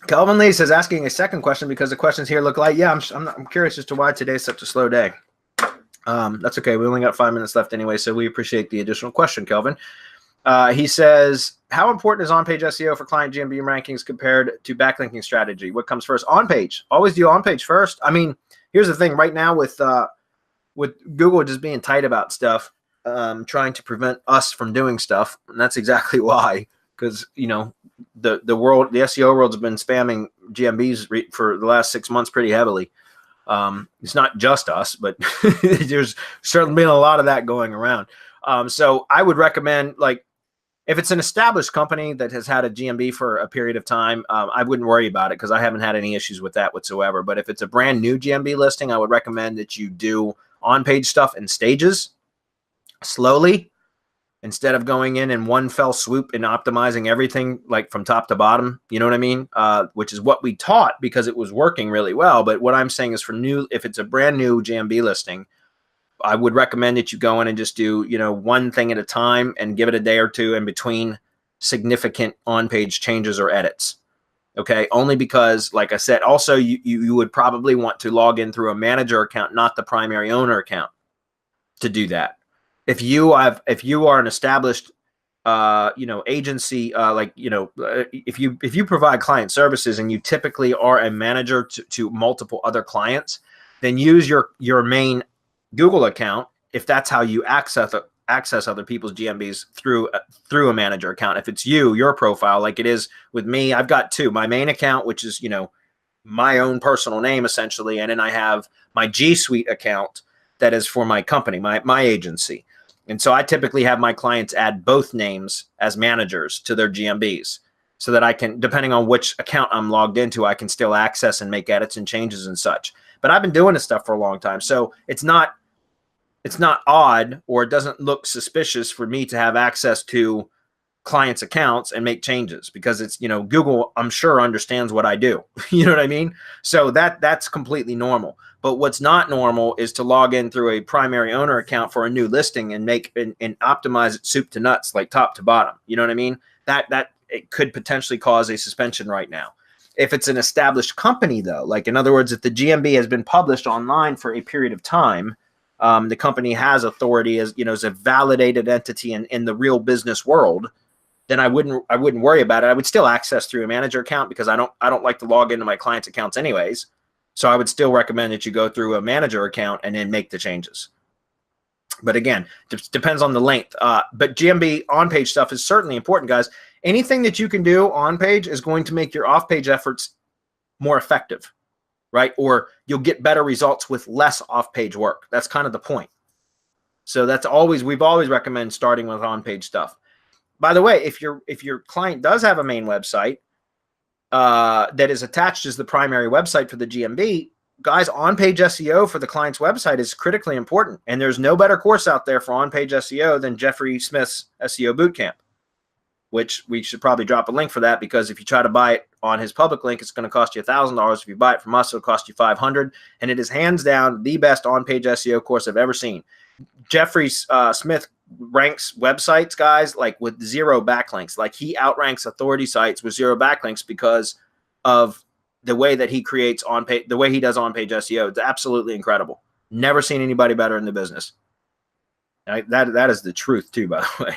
Calvin Lee says, asking a second question because the questions here look like, yeah, I'm curious as to why today's such a slow day. That's okay. We only got 5 minutes left anyway, so we appreciate the additional question, Kelvin. He says, how important is on-page SEO for client GMB rankings compared to backlinking strategy? What comes first? On-page. Always do on-page first. I mean, here's the thing. Right now with Google just being tight about stuff, trying to prevent us from doing stuff, and that's exactly why. Because, you know, the SEO world has been spamming GMBs for the last 6 months pretty heavily. It's not just us, but there's certainly been a lot of that going around. So I would recommend, like, if it's an established company that has had a GMB for a period of time, I wouldn't worry about it because I haven't had any issues with that whatsoever. But if it's a brand new GMB listing, I would recommend that you do on-page stuff in stages, slowly, instead of going in one fell swoop and optimizing everything like from top to bottom. You know what I mean? Which is what we taught because it was working really well. But what I'm saying is if it's a brand new GMB listing, I would recommend that you go in and just do, you know, one thing at a time and give it a day or two in between significant on-page changes or edits. Okay. Only because, like I said, also you would probably want to log in through a manager account, not the primary owner account, to do that. If you are an established, agency, if you provide client services and you typically are a manager to multiple other clients, then use your main Google account if that's how you access other people's GMBs through a manager account. If it's your profile, like it is with me, I've got two: my main account, which is, you know, my own personal name essentially, and then I have my G Suite account that is for my company, my agency. And so I typically have my clients add both names as managers to their GMBs so that I can, depending on which account I'm logged into, I can still access and make edits and changes and such. But I've been doing this stuff for a long time, so it's not odd, or it doesn't look suspicious for me to have access to clients' accounts and make changes, because it's, you know, Google, I'm sure, understands what I do. You know what I mean? So that's completely normal. But what's not normal is to log in through a primary owner account for a new listing and make and optimize it soup to nuts, like top to bottom. You know what I mean? That it could potentially cause a suspension right now. If it's an established company, though, like, in other words, if the GMB has been published online for a period of time, the company has authority as a validated entity in the real business world, then I wouldn't worry about it. I would still access through a manager account because I don't like to log into my clients' accounts anyways. So I would still recommend that you go through a manager account and then make the changes. But again, it depends on the length. But GMB on-page stuff is certainly important, guys. Anything that you can do on-page is going to make your off-page efforts more effective, right? Or you'll get better results with less off-page work. That's kind of the point. So we've always recommended starting with on-page stuff. By the way, if your client does have a main website that is attached as the primary website for the GMB, guys, on-page SEO for the client's website is critically important. And there's no better course out there for on-page SEO than Jeffrey Smith's SEO Bootcamp, which we should probably drop a link for that, because if you try to buy it on his public link, it's going to cost you $1,000. If you buy it from us, it'll cost you $500. And it is hands down the best on-page SEO course I've ever seen. Jeffrey Smith ranks websites, guys, like with 0 backlinks. Like, he outranks authority sites with 0 backlinks because of the way that he creates on-page, the way he does on-page SEO. It's absolutely incredible. Never seen anybody better in the business. That is the truth too, by the way.